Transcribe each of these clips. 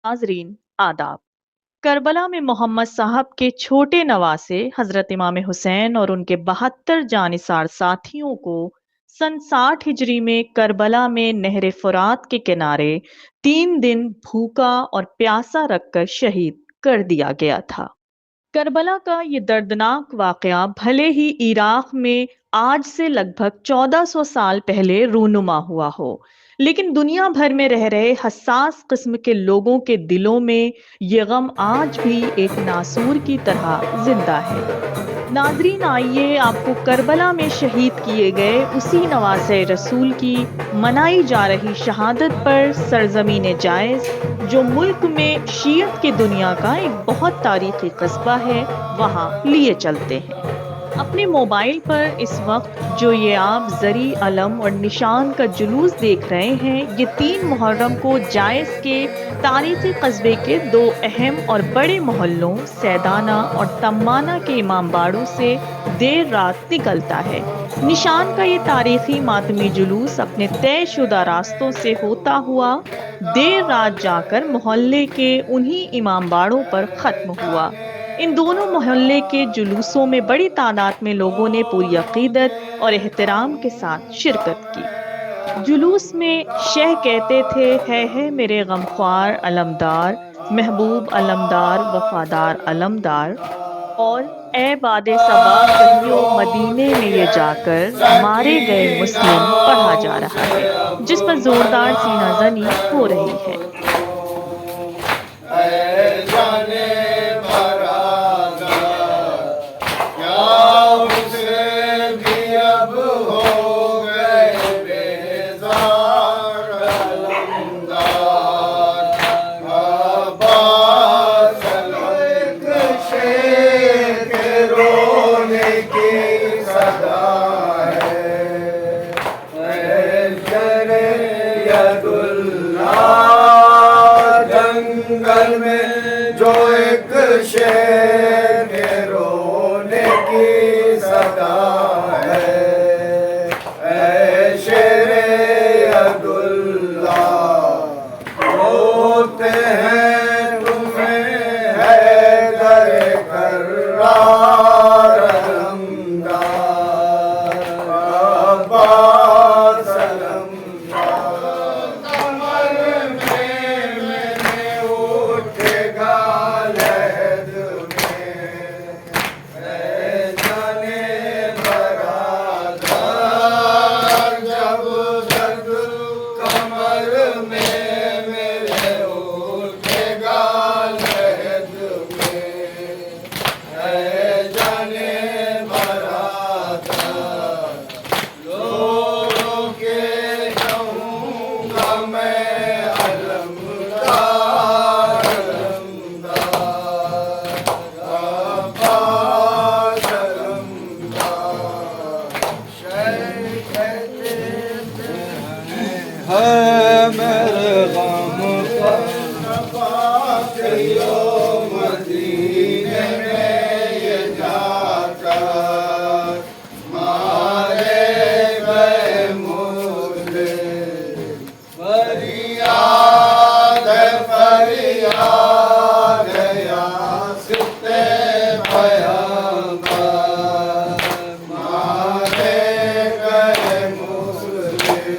नाजरीन, आदाब। करबला में मोहम्मद साहब के छोटे नवासे हजरत इमाम हुसैन और उनके 72 जानिसार साथियों को सन 60 हिजरी में करबला में नहर फुरात के किनारे 3 दिन भूखा और प्यासा रखकर शहीद कर दिया गया था। करबला का ये दर्दनाक वाकया भले ही इराक में आज से लगभग 1400 साल पहले रूनुमा हुआ हो, लेकिन दुनिया भर में रह रहे हसास किस्म के लोगों के दिलों में ये गम आज भी एक नासूर की तरह जिंदा है। नाजरीन, आइए आपको करबला में शहीद किए गए उसी नवासे रसूल की मनाई जा रही शहादत पर सरजमीन जायज, जो मुल्क में शीयत की दुनिया का एक बहुत तारीखी कस्बा है, वहां लिए चलते हैं। अपने मोबाइल पर इस वक्त जो ये आप जरी अलम और निशान का जुलूस देख रहे हैं, ये 3 मुहर्रम को जायज के तारीखी कस्बे के 2 अहम और बड़े मोहल्लों सैदाना और तम्माना के इमामबाड़ों से देर रात निकलता है। निशान का ये तारीखी मातमी जुलूस अपने तयशुदा रास्तों से होता हुआ देर रात जाकर मोहल्ले के उन्हीं इमामबाड़ों पर खत्म हुआ। इन दोनों मोहल्ले के जुलूसों में बड़ी तादाद में लोगों ने पूरी अकीदत और एहतराम के साथ शिरकत की। जुलूस में शह कहते थे, है मेरे गमख्वार अलमदार, महबूब अलमदार, वफादार अलमदार। और ए बादे सबा कहियो मदीने में ये जाकर मारे गए मुस्लिम पढ़ा जा रहा है, जिस पर जोरदार सीना जनी हो रही है। जंगल में जो एक शेर के रोने की सदा है, ऐ शेरे अब्दुल्ला रोते हैं तुम्हें हैदर कर्रार अलमदार अब्बास है मेरे गम का मदीने में ये जाकर मारे गए मुझे फरियाद फरियाद यासिते पैगंबर मारे गए मुझे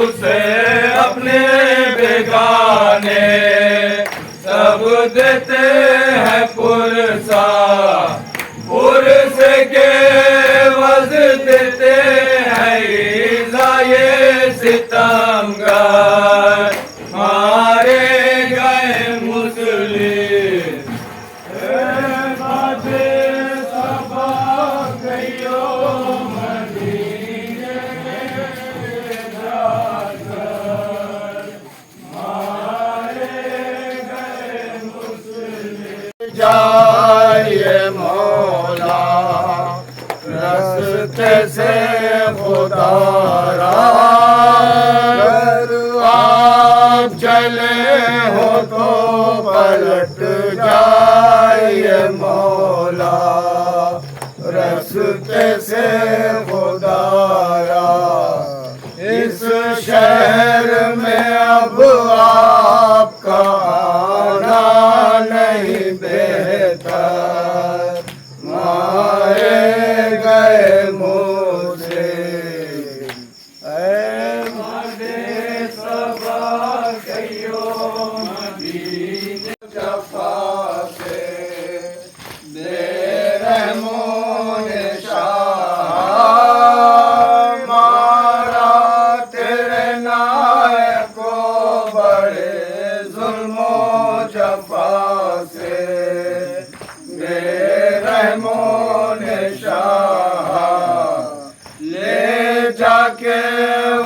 उसे अपने बेगाने सब देते हैं पुरसा, पुरस के वज देते हैं ईज़ाए सितमगर, मारे गए मुस्लिम बाजे सबा गयो मदीने जाकर, मारे गए मुस्लिम जाए मौला रस्ते से खुदारा, आप चले हो तो पलट जाए मौला रस्ते से खुदारा, इस शहर में अब आपका आना नहीं बेहतर, मारे गए मुझे मदे सबा गयो मदीने जफा से बेरहमों ने शाह मारा तेरे नायक को बड़े जुल्मो जफा से, बेरहमों ने शाह ले जाके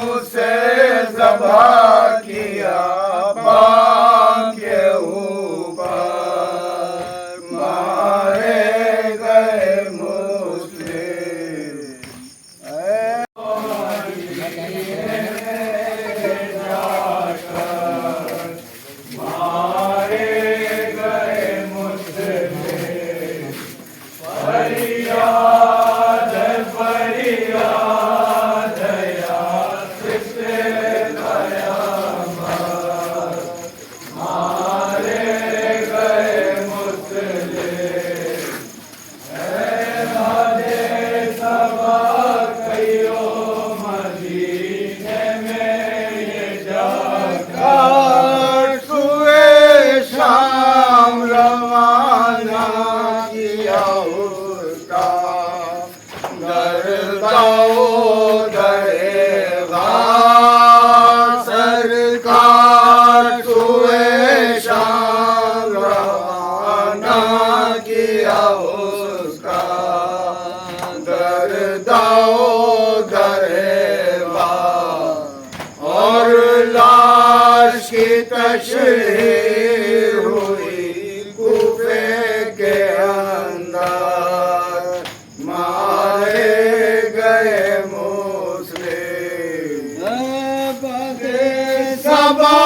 उसे ज़बा किया बाम के ऊपर, मारे गए मुस्लिम मारे गए मुस्लिम, फरियाद फरियाद या सिफ्ते कयामत, मारे गए मुस्लिम मदे सबा कयो मदीने में ये जाकर, सुए शाम रवाना किया उसका दरगाओ दरेगा, सरकार सुए शाम रवाना किया उसका दरगाओ दरेगा, और लाश की तशरीह हुई कूफे के अंदर, मारे गए मुस्लिम सबा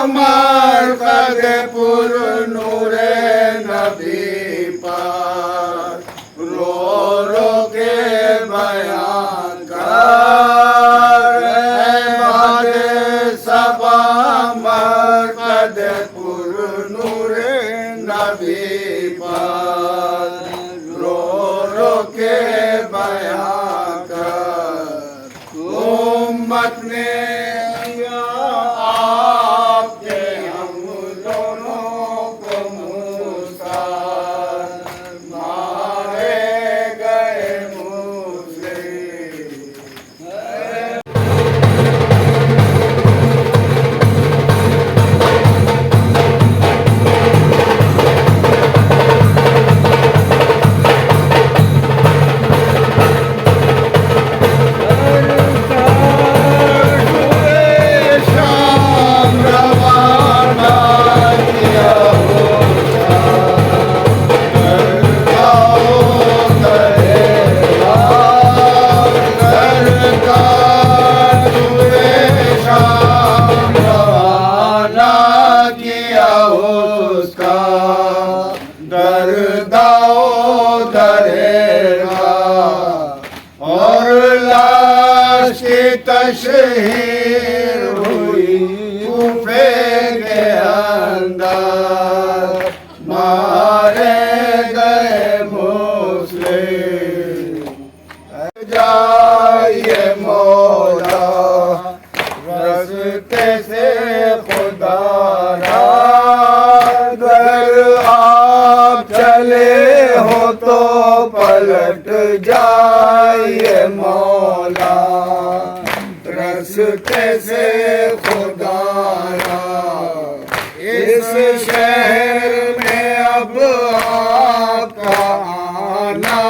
मरकज़ पुर नूरे नबी पर रो रो के बयान कर, सबा मरकज़ पुर नूरे नबी पर रो रो के बयान कर, उम्मत ने आपके हम दोनों को मूसा, मारे गए मुस्लिम तशहीर हुई कूफे के अंदर, मारे गए मुस्लिम जाइए मौला रस्ते से खुदा अगर आप चले हो तो पलट जाइए मौला, रस्ते से खुदा इस शहर में अब आपका आना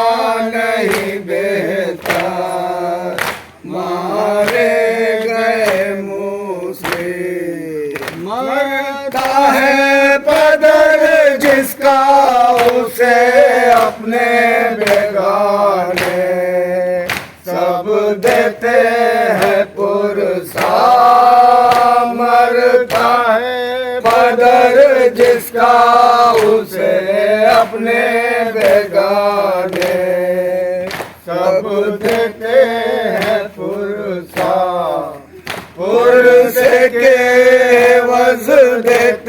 नहीं बेहतर, मारे गए मुस्लिम मरता है पदर जिसका उसे अपने बेगाने सब देते हैं पुरसा, मरता है पदर जिसका उसे अपने बेगाने सब देते हैं पुरसा, पुरसे के वज देते